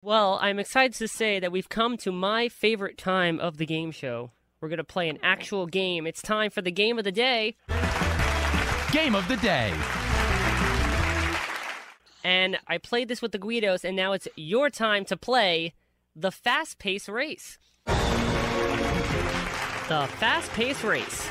Well, I'm excited to say that we've come to my favorite time of the game show. We're going to play an actual game. It's time for the game of the day. Game of the day. And I played this with the Guidos, and now it's your time to play the fast-paced race. The fast-paced race.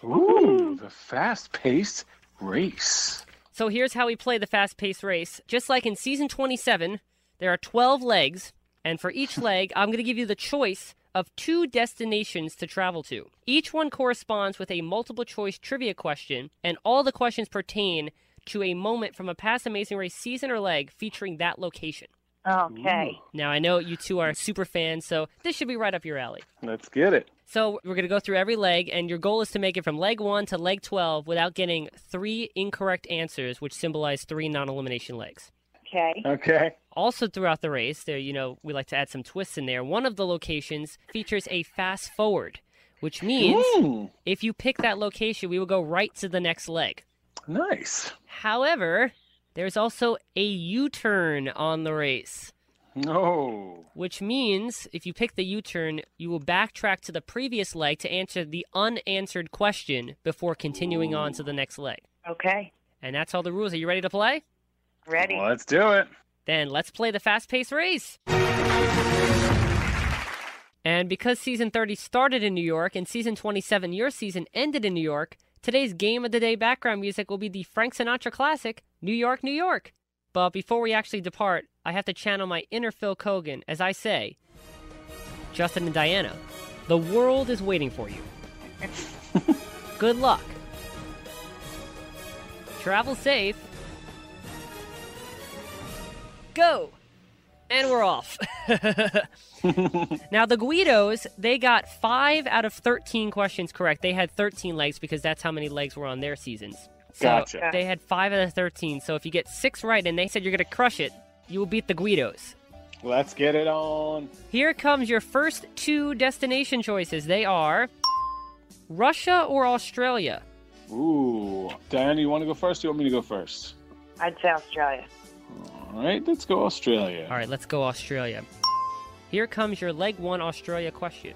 Ooh, the fast-paced race. So here's how we play the fast-paced race. Just like in Season 27, there are 12 legs, and for each leg, I'm going to give you the choice of 2 destinations to travel to. Each one corresponds with a multiple-choice trivia question, and all the questions pertain to a moment from a past Amazing Race season or leg featuring that location. Okay. Ooh. Now, I know you two are super fans, so this should be right up your alley. Let's get it. So we're going to go through every leg, and your goal is to make it from leg 1 to leg 12 without getting 3 incorrect answers, which symbolize 3 non-elimination legs. Okay. Also throughout the race, there, we like to add some twists in there. One of the locations features a fast forward, which means if you pick that location, we will go right to the next leg. Nice. However, there's also a U-turn on the race. No. Which means if you pick the U-turn, you will backtrack to the previous leg to answer the unanswered question before continuing on to the next leg. Okay. And that's all the rules. Are you ready to play? Ready. Well, let's do it. Then let's play the fast-paced race. And because Season 30 started in New York and Season 27, your season, ended in New York, today's Game of the Day background music will be the Frank Sinatra classic, New York, New York. But before we actually depart, I have to channel my inner Phil Kogan as I say, Justin and Diana, the world is waiting for you. Good luck. Travel safe. Go! And we're off. Now, the Guidos, they got 5 out of 13 questions correct. They had 13 legs because that's how many legs were on their seasons. So Gotcha. They had 5 out of 13. So if you get 6 right and they said you're going to crush it, you will beat the Guidos. Let's get it on. Here comes your first 2 destination choices. They are Russia or Australia. Ooh. Diana, you want to go first or you want me to go first? I'd say Australia. All right, let's go Australia. All right, let's go Australia. Here comes your Leg 1 Australia question.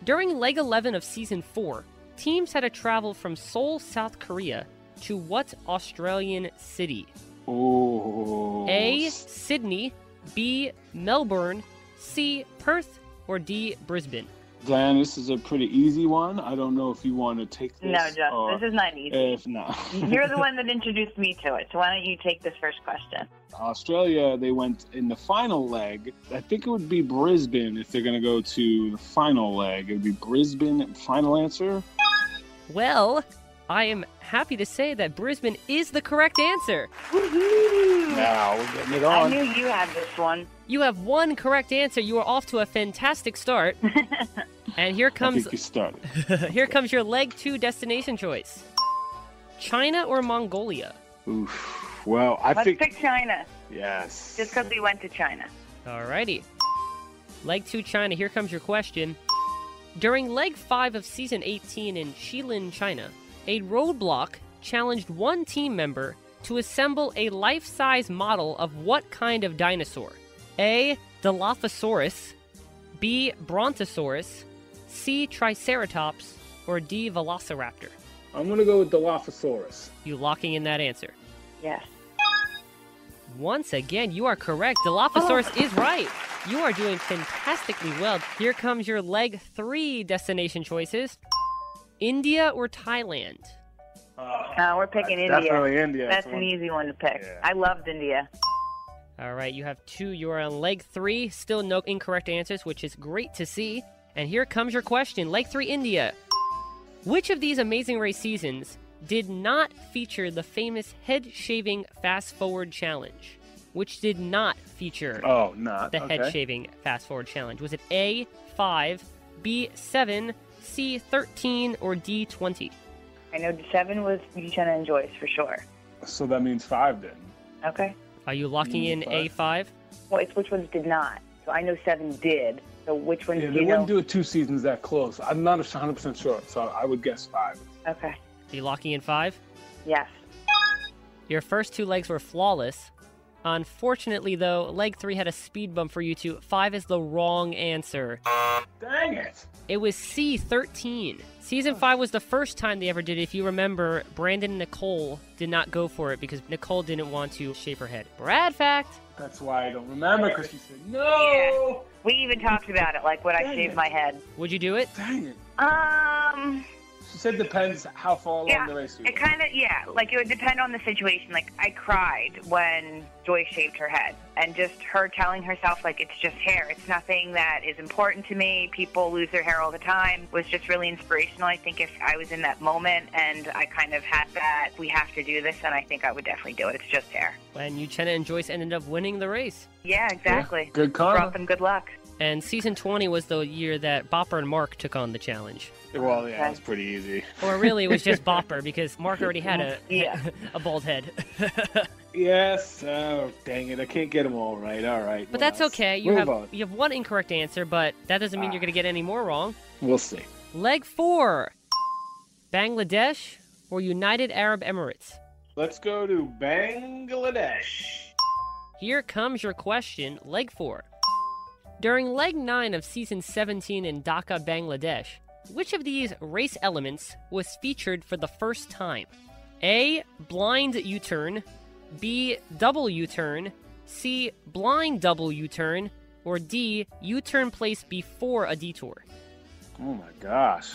During Leg 11 of Season 4, teams had to travel from Seoul, South Korea to what Australian city? Ooh. A. Sydney, B. Melbourne, C. Perth, or D. Brisbane? Diana, this is a pretty easy one. I don't know if you want to take this. No, Justin, this is not easy. If not. You're the one that introduced me to it, so why don't you take this first question? Australia, they went in the final leg. I think it would be Brisbane if they're going to go to the final leg. It would be Brisbane. Final answer? Well, I am happy to say that Brisbane is the correct answer. Woohoo! Now we're getting it I on. knew you had this one. You have 1 correct answer. You are off to a fantastic start. And here I comes think you started. here comes your Leg 2 destination choice. China or Mongolia? Oof. Well, Let's pick China, Yes. just because we went to China. Alrighty. Leg 2 China, here comes your question. During Leg 5 of Season 18 in Shilin, China, a roadblock challenged one team member to assemble a life-size model of what kind of dinosaur? A. Dilophosaurus, B. Brontosaurus, C. Triceratops, or D. Velociraptor? I'm going to go with Dilophosaurus. You locking in that answer? Yes. Once again, you are correct. Dilophosaurus is right. You are doing fantastically well. Here comes your Leg 3 destination choices. India or Thailand? We're picking India. Definitely India. That's an easy one to pick. Yeah. I loved India. All right, you have 2. You are on Leg 3. Still no incorrect answers, which is great to see. And here comes your question. Leg 3, India. Which of these Amazing Race seasons did not feature the famous head-shaving fast-forward challenge? Which did not feature the head-shaving fast-forward challenge? Was it A, 5, B, 7, C, 13, or D, 20? I know 7 was Justin and Joyce for sure. So that means 5 then. Okay. Are you locking in A5? Well, it's which ones did not. So I know 7 did. So which ones Yeah, do they you know? wouldn't do it 2 seasons that close. I'm not 100% sure, so I would guess 5. Okay. Are you locking in 5? Yes. Your first 2 legs were flawless. Unfortunately, though, leg 3 had a speed bump for you two. 5 is the wrong answer. Dang it. It was C, 13. Season 5 was the first time they ever did it. If you remember, Brandon and Nicole did not go for it because Nicole didn't want to shave her head. Brad fact. That's why I don't remember, because she said no. Yeah. We even talked about it, like when I shaved my head. Would you do it? Dang it. She said depends how far along the race you it kind of, like it would depend on the situation. Like I cried when Joy shaved her head, and just her telling herself like it's just hair, it's nothing that is important to me, people lose their hair all the time, was just really inspirational. I think if I was in that moment and I kind of had that, we have to do this, and I think I would definitely do it. It's just hair. And Uchenna and Joyce ended up winning the race. Yeah, exactly. Yeah, good karma. Brought them good luck. And season 20 was the year that Bopper and Mark took on the challenge. Well, yeah, it was pretty easy. Or really, it was just Bopper because Mark already had a bald head. Yes. Oh, dang it. I can't get them all right. All right. But that's okay. You have one incorrect answer, but that doesn't mean you're going to get any more wrong. We'll see. Leg 4. Bangladesh or United Arab Emirates? Let's go to Bangladesh. Here comes your question. Leg 4. During leg 9 of season 17 in Dhaka, Bangladesh, which of these race elements was featured for the first time? A. Blind U-turn. B. Double U-turn. C. Blind double U-turn. Or D. U-turn placed before a detour. Oh my gosh.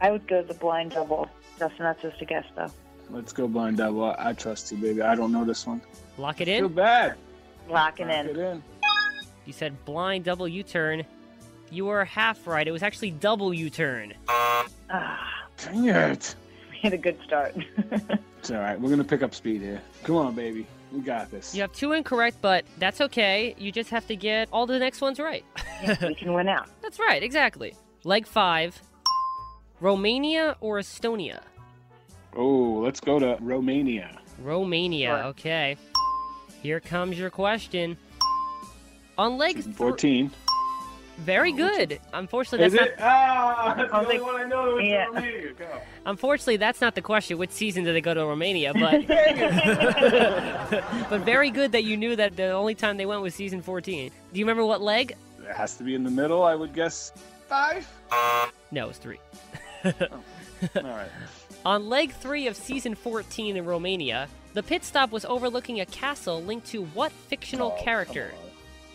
I would go the blind double. That's not just a guess, though. Let's go blind double. I trust you, baby. I don't know this one. Lock it Too in? bad. Locking Lock it in. in. You said blind double U-turn. You were half right. It was actually double U-turn. Dang it. We had a good start. It's all right. We're going to pick up speed here. Come on, baby. We got this. You have 2 incorrect, but that's okay. You just have to get all the next ones right. Yeah, we can win out. That's right, exactly. Leg 5. Romania or Estonia? Oh, let's go to Romania. Romania, Sure. okay. Here comes your question. On leg Season 14. Very good. Unfortunately, Is that's it? That's the only one I know. It's Yeah. Romania. Go. Unfortunately, that's not the question. Which season did they go to Romania? But but very good that you knew that the only time they went was season 14. Do you remember what leg? It has to be in the middle, I would guess. 5? No, it was 3. All right. On leg 3 of season 14 in Romania, the pit stop was overlooking a castle linked to what fictional character? Come on.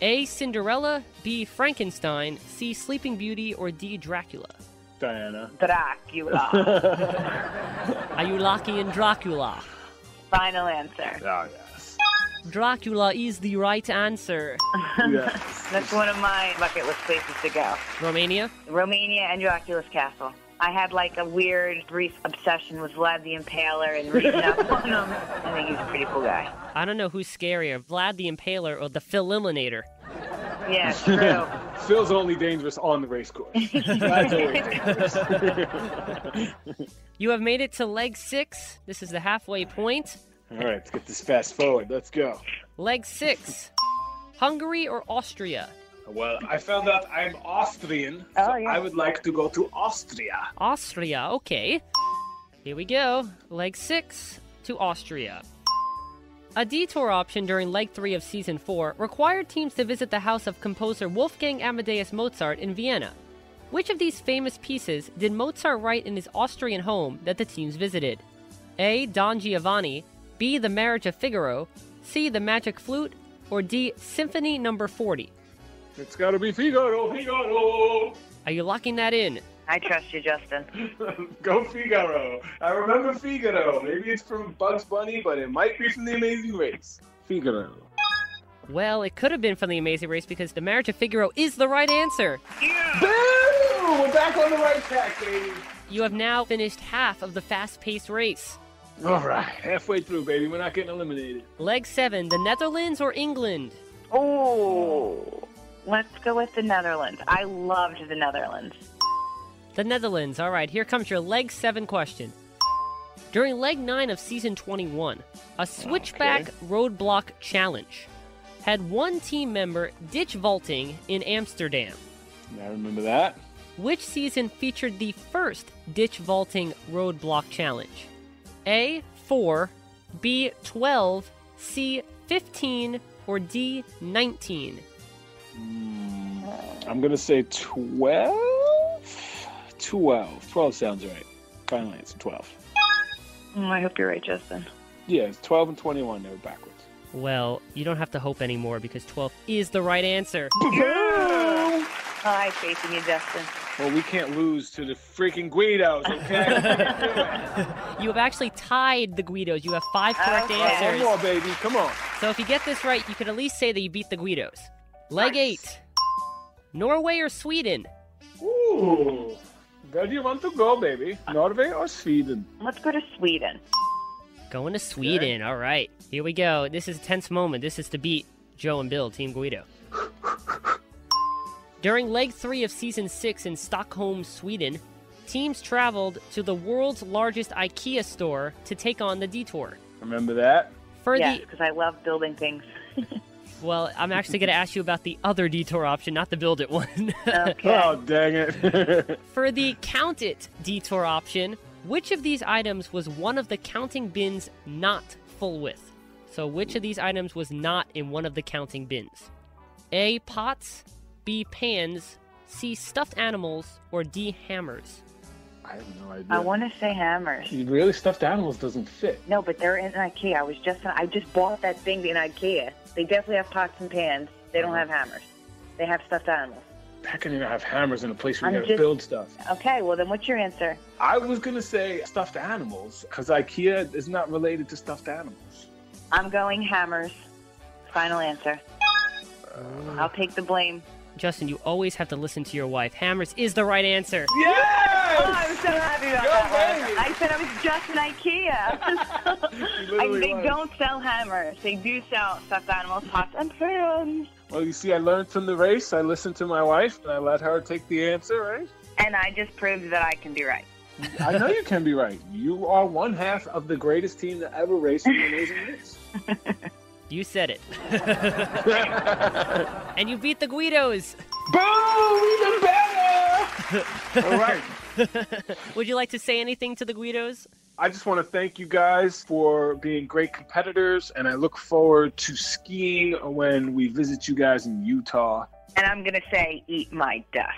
A. Cinderella, B. Frankenstein, C. Sleeping Beauty, or D. Dracula? Diana. Dracula. Are you lucky in Dracula? Final answer. Oh, yes. Dracula is the right answer. Yes. That's one of my bucket list places to go. Romania? Romania and Dracula's castle. I had like a weird, brief obsession with Vlad the Impaler and reading up on him. I think he's a pretty cool guy. I don't know who's scarier, Vlad the Impaler or the Phil-Eliminator. Yeah, true. Phil's only dangerous on the race course. That's always dangerous. You have made it to leg 6. This is the halfway point. All right, let's get this fast forward. Let's go. Leg 6. Hungary or Austria? Well, I found out I'm Austrian, Oh, so yeah. I would like to go to Austria. Austria, okay. Here we go. Leg 6 to Austria. A detour option during leg 3 of season 4 required teams to visit the house of composer Wolfgang Amadeus Mozart in Vienna. Which of these famous pieces did Mozart write in his Austrian home that the teams visited? A. Don Giovanni, B. The Marriage of Figaro, C. The Magic Flute, or D. Symphony No. 40? It's got to be Figaro, Figaro. Are you locking that in? I trust you, Justin. Go Figaro. I remember Figaro. Maybe it's from Bugs Bunny, but it might be from The Amazing Race. Figaro. Well, it could have been from The Amazing Race because The Marriage of Figaro is the right answer. Boom! We're back on the right track, baby. You have now finished half of the fast-paced race. All right, halfway through, baby. We're not getting eliminated. Leg 7, the Netherlands or England? Oh, let's go with the Netherlands. I loved the Netherlands. The Netherlands. All right, here comes your leg 7 question. During leg 9 of season 21, a switchback roadblock challenge had one team member ditch vaulting in Amsterdam. I remember that. Which season featured the first ditch vaulting roadblock challenge? A. 4, B, 12, C, 15, or D, 19? I'm going to say 12? 12. 12 sounds right. Final answer, 12. I hope you're right, Justin. Yeah, it's 12 and 21. They were backwards. Well, you don't have to hope anymore because 12 is the right answer. Oh, I have faith in you, Justin. Well, we can't lose to the freaking Guidos, okay? You have actually tied the Guidos. You have 5 correct answers. One more, baby. Come on. So if you get this right, you can at least say that you beat the Guidos. Leg 8. Norway or Sweden? Ooh. Where do you want to go, baby? Norway or Sweden? Let's go to Sweden. Going to Sweden. All right. Here we go. This is a tense moment. This is to beat Joe and Bill, Team Guido. During Leg 3 of Season 6 in Stockholm, Sweden, teams traveled to the world's largest IKEA store to take on the detour. Remember that? Yes, because I love building things. Well, I'm actually going to ask you about the other detour option, not the build it one. Okay. Oh, dang it. For the count it detour option, which of these items was one of the counting bins not full with? So which of these items was not in one of the counting bins? A, pots, B, pans, C, stuffed animals, or D, hammers? I have no idea. I want to say hammers. Really, stuffed animals doesn't fit. No, but they're in IKEA. I just bought that thing in IKEA. They definitely have pots and pans. They don't have hammers. They have stuffed animals. How can you not have hammers in a place where you I'm gotta build stuff? Okay, well then what's your answer? I was gonna say stuffed animals, because IKEA is not related to stuffed animals. I'm going hammers. Final answer. I'll take the blame. Justin, you always have to listen to your wife. Hammers is the right answer. Yes! Oh, I'm so happy about that one. I said I was just in IKEA. They don't sell hammers. They do sell stuffed animals, pots, and pans. Well, you see, I learned from the race. I listened to my wife, and I let her take the answer, right? And I just proved that I can be right. I know you can be right. You are one half of the greatest team to ever race in the Amazing Race. You said it. And you beat the Guidos. Boom! Even better! All right. Would you like to say anything to the Guidos? I just want to thank you guys for being great competitors, and I look forward to skiing when we visit you guys in Utah. And I'm going to say, eat my dust.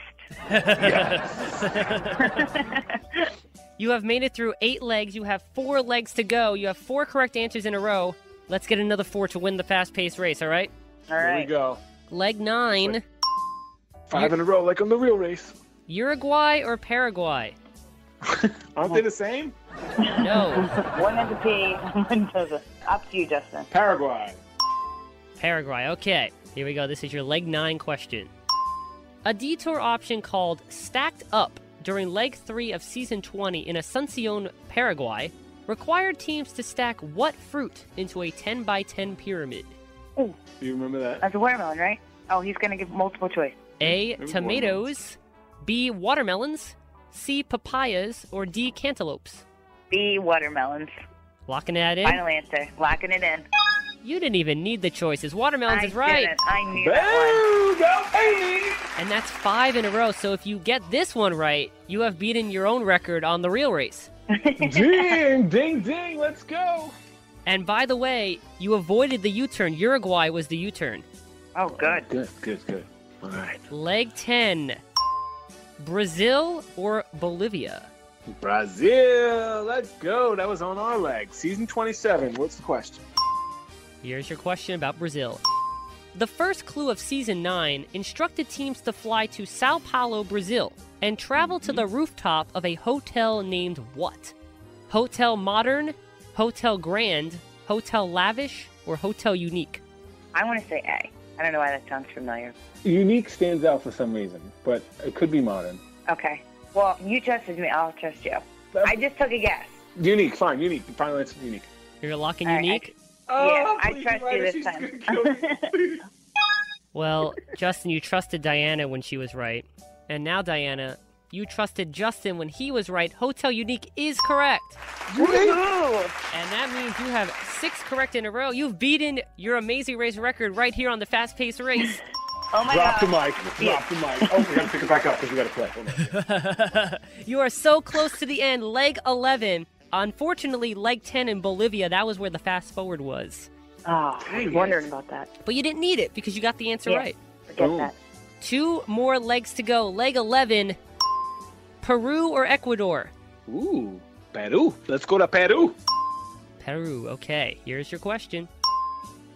You have made it through 8 legs. You have 4 legs to go. You have 4 correct answers in a row. Let's get another 4 to win the fast-paced race, all right? All right. Here we go. Leg 9. 5 in a row, like on the real race. Uruguay or Paraguay? Aren't they the same? No. One has a P, one doesn't. Up to you, Justin. Paraguay. Paraguay, okay. Here we go. This is your Leg 9 question. A detour option called Stacked Up during Leg 3 of Season 20 in Asuncion, Paraguay, required teams to stack what fruit into a 10x10 pyramid? Ooh. Do you remember that? That's a watermelon, right? Oh, he's going to give multiple choice. A, tomatoes, B, watermelons, C, papayas, or D, cantaloupes? B, watermelons. Locking that in? Final answer. Locking it in. You didn't even need the choices. Watermelons is right. Didn't. I knew that Go, baby! And that's 5 in a row. So if you get this one right, you have beaten your own record on the real race. Ding, ding, ding, let's go. And by the way, you avoided the U-turn. Uruguay was the U-turn. one. Oh, good. Good. All right. Leg 10. Brazil or Bolivia? Brazil, let's go. That was on our leg. Season 27, what's the question? Here's your question about Brazil. The first clue of Season 9 instructed teams to fly to Sao Paulo, Brazil, and travel to the rooftop of a hotel named what? Hotel Modern, Hotel Grand, Hotel Lavish, or Hotel Unique? I want to say A. I don't know why that sounds familiar. Unique stands out for some reason, but it could be modern. Okay. Well, you trusted me. I'll trust you. I just took a guess. Unique, fine, unique. The final answer is unique. You're locking All right, Unique? Yeah, I trust you this time. Well, Justin, you trusted Diana when she was right. And now, Diana, you trusted Justin when he was right. Hotel Unique is correct. Woohoo! And that means you have 6 correct in a row. You've beaten your Amazing Race record right here on the Fast Paced Race. Oh my Drop God. the mic. Drop the mic. Oh, we got to pick it back up because we got to play. Hold on. You are so close to the end. Leg 11. Unfortunately, leg 10 in Bolivia, that was where the fast forward was. Oh, I was wondering about that. But you didn't need it because you got the answer right. Forget that. 2 more legs to go. Leg 11, Peru or Ecuador? Ooh, Peru. Let's go to Peru. Peru, okay. Here's your question.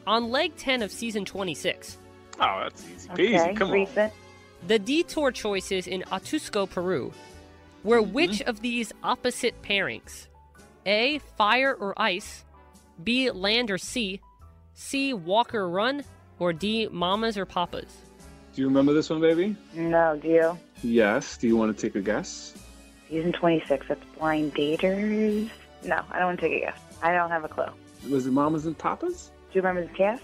On leg 10 of season 26. Oh, that's easy peasy. Come on. The detour choices in Atusco, Peru were which of these opposite pairings? A, fire or ice, B, land or sea, C, walk or run, or D, mamas or papas? Do you remember this one, baby? No, do you? Yes. Do you want to take a guess? Season 26, that's Blind Daters. No, I don't want to take a guess. I don't have a clue. Was it Mamas and Papas? Do you remember the cast?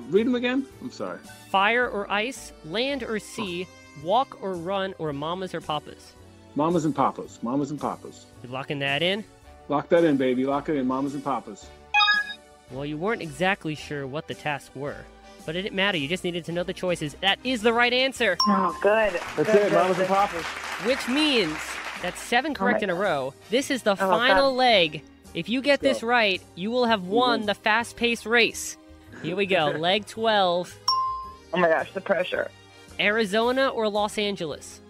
Read them again? I'm sorry. Fire or ice, land or sea, walk or run, or mamas or papas? Mamas and Papas. Mamas and Papas. You locking that in? Lock that in, baby. Lock it in. Mamas and Papas. Well, you weren't exactly sure what the tasks were, but it didn't matter. You just needed to know the choices. That is the right answer. Oh, good. That's it, Mamas and Papas. Which means that's 7 correct in a row. This is the final leg. If you get this right, you will have won the fast-paced race. Here we go. Leg 12. Oh my gosh, the pressure. Arizona or Los Angeles?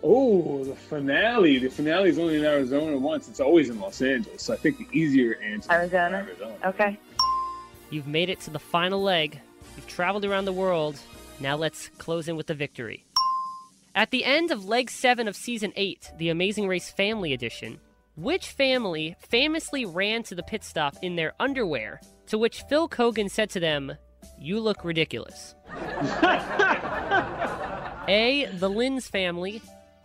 Oh, the finale. The finale is only in Arizona once. It's always in Los Angeles. So I think the easier answer is Arizona. Okay. You've made it to the final leg. You've traveled around the world. Now let's close in with the victory. At the end of leg 7 of season 8, the Amazing Race Family Edition, which family famously ran to the pit stop in their underwear, to which Phil Kogan said to them, "You look ridiculous"? A, the Lins family,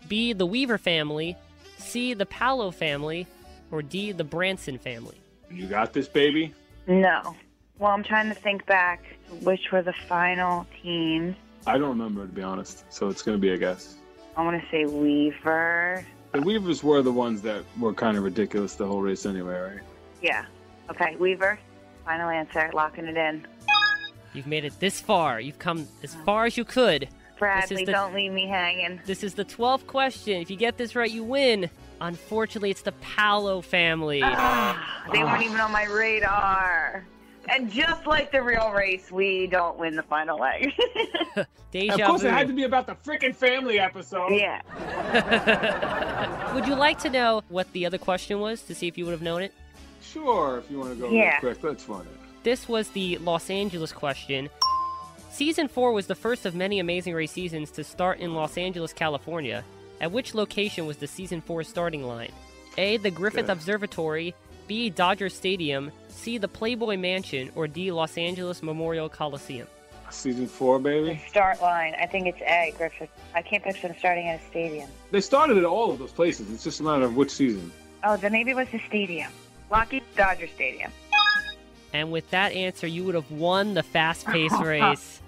B, the Weaver family, C, the Palo family, or D, the Branson family? You got this, baby? No. Well, I'm trying to think back to which were the final teams. I don't remember, to be honest, so it's going to be a guess. I want to say Weaver. The Weavers were the ones that were kind of ridiculous the whole race anyway, right? Yeah. Okay, Weaver. Final answer. Locking it in. You've made it this far. You've come as far as you could. Bradley, don't leave me hanging. This is the 12th question. If you get this right, you win. Unfortunately, it's the Palo family. They weren't even on my radar. And just like the real race, we don't win the final leg. Deja of course, vu. it had to be about the freaking family episode. Yeah. Would you like to know what the other question was to see if you would have known it? Sure, if you want to go real quick. That's fine. This was the Los Angeles question. Season 4 was the first of many Amazing Race seasons to start in Los Angeles, California. At which location was the Season 4 starting line? A, the Griffith Observatory, B, Dodger Stadium, C, the Playboy Mansion, or D, Los Angeles Memorial Coliseum? Season 4, baby. The start line. I think it's A, Griffith. I can't picture them starting at a stadium. They started at all of those places. It's just a matter of which season. Oh, then maybe it was the stadium. Lockheed Dodger Stadium. And with that answer, you would have won the fast-paced race.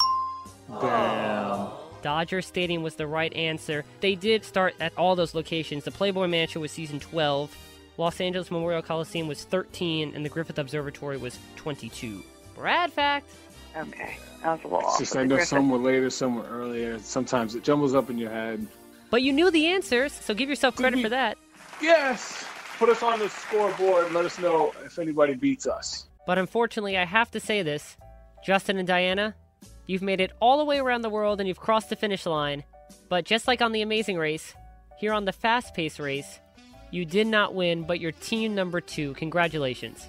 Damn. Dodger Stadium was the right answer. They did start at all those locations. The Playboy Mansion was season 12. Los Angeles Memorial Coliseum was 13, and the Griffith Observatory was 22. Brad fact. Okay, that was a little It's just I know some were later, some were earlier. Sometimes it jumbles up in your head. But you knew the answers, so give yourself credit for that. Yes! Put us on the scoreboard and let us know if anybody beats us. But unfortunately, I have to say this. Justin and Diana, you've made it all the way around the world and you've crossed the finish line. But just like on the Amazing Race, here on the fast-paced race, you did not win, but you're team number 2. Congratulations.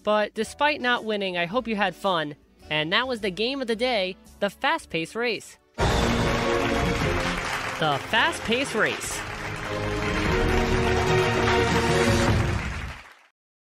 But despite not winning, I hope you had fun. And that was the game of the day, the fast-paced race. The fast-paced race.